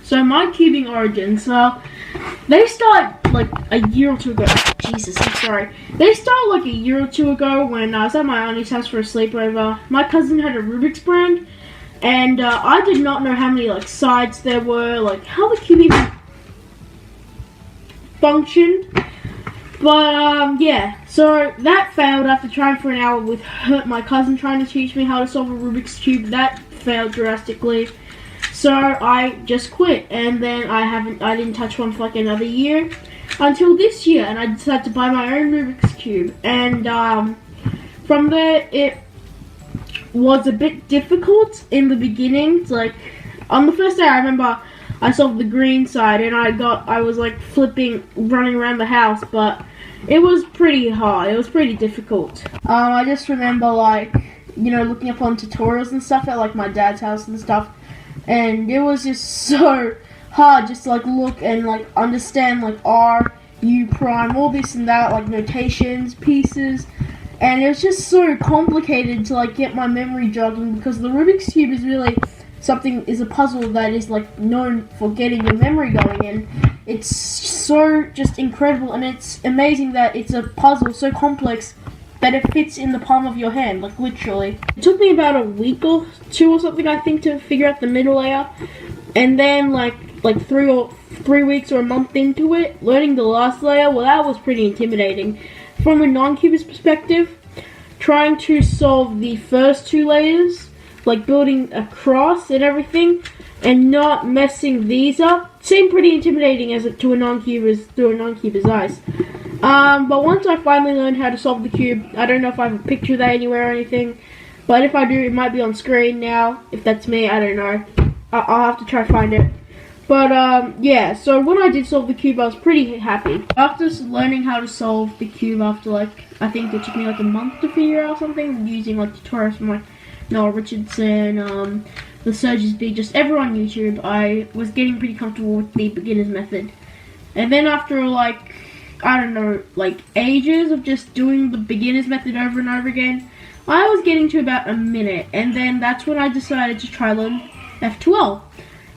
So my cubing origins, they start like a year or two ago. Jesus, I'm sorry. They started like a year or two ago when I was at my auntie's house for a sleepover. My cousin had a Rubik's brand, and I did not know how many like sides there were, like how the cube even functioned. But yeah, so that failed after trying for an hour with my cousin trying to teach me how to solve a Rubik's cube. That failed drastically. So I just quit, and then I didn't touch one for like another year until this year, and I decided to buy my own Rubik's cube. And from there, it was a bit difficult in the beginning. Like on the first day, I remember I solved the green side, and I was like flipping, running around the house, but it was pretty hard. It was pretty difficult. I just remember like looking up on tutorials and stuff at like my dad's house and stuff. And it was just so hard just to like look and like understand like R, U prime, all this and that, like notations, pieces. And it was just so complicated to like get my memory jogging, because the Rubik's Cube is really is a puzzle that is like known for getting your memory going, and it's so just incredible, and it's amazing that it's a puzzle so complex that it fits in the palm of your hand, like literally. It took me about a week or two or something, I think, to figure out the middle layer, and then like 3 weeks or a month into it, learning the last layer, well, that was pretty intimidating. From a non-cubist perspective, trying to solve the first 2 layers, like building a cross and everything, and not messing these up, seemed pretty intimidating to a non-cubist through a non-cubist's eyes. But once I finally learned how to solve the cube, I don't know if I have a picture of that anywhere or anything, but if I do, it might be on screen now. If that's me, I don't know. I'll have to try to find it. But yeah, so when I did solve the cube, I was pretty happy. After learning how to solve the cube, after like, I think it took me like a month to figure out something, using like tutorials from like Noah Richardson, the Surge's Big, just everyone on YouTube, I was getting pretty comfortable with the beginner's method. And then after like, I don't know, like ages of just doing the beginner's method over and over again, I was getting to about a minute, and then that's when I decided to try learn F2L.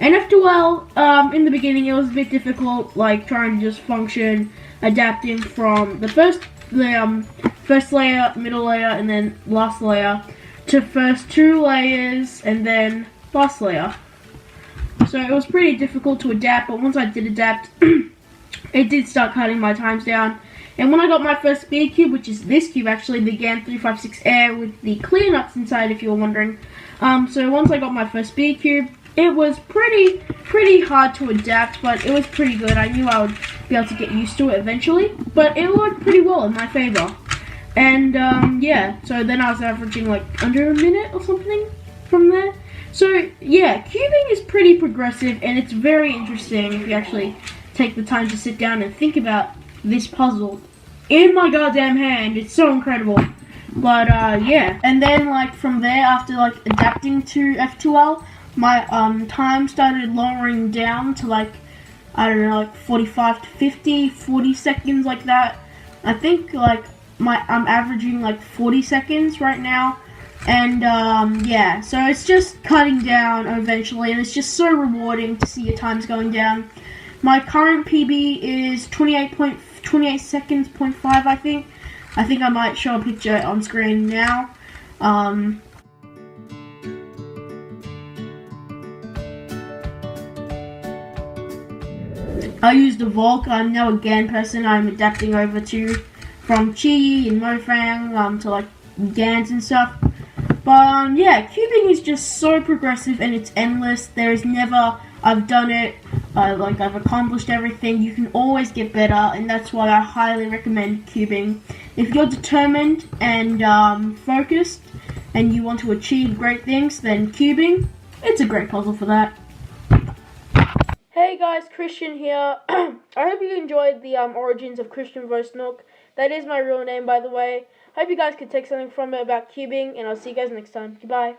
And F2L, in the beginning, it was a bit difficult, like trying to just function, adapting from the first layer, middle layer, and then last layer, to first 2 layers, and then last layer. So it was pretty difficult to adapt, but once I did adapt, it did start cutting my times down. And when I got my first speed cube, which is this cube actually, the GAN 356 Air with the clear nuts inside, if you were wondering. So once I got my first speed cube, it was pretty hard to adapt, but it was pretty good. I knew I would be able to get used to it eventually, but it worked pretty well in my favor. And yeah, so then I was averaging like under a minute or something from there. So yeah, cubing is pretty progressive, and it's very interesting if you actually take the time to sit down and think about this puzzle in my goddamn hand. It's so incredible. But yeah, and then like from there, after like adapting to F2L, my time started lowering down to like, I don't know, like 45 to 50, 40 seconds, like that. I think like I'm averaging like 40 seconds right now. And yeah, so it's just cutting down eventually, and it's just so rewarding to see your times going down. My current PB is 28 seconds, 0.5, I think. I think I might show a picture on screen now. I used a Volk. I'm now a GAN person. I'm adapting over to from Chi and Mofang to like GANs and stuff. But yeah, cubing is just so progressive, and it's endless. There is never, I've done it, like I've accomplished everything. You can always get better, and that's why I highly recommend cubing. If you're determined and focused, and you want to achieve great things, then cubing, it's a great puzzle for that. Hey guys, Christian here. I hope you enjoyed the origins of Christian Vo-Snook. That is my real name, by the way. Hope you guys could take something from it about cubing, and I'll see you guys next time. Goodbye.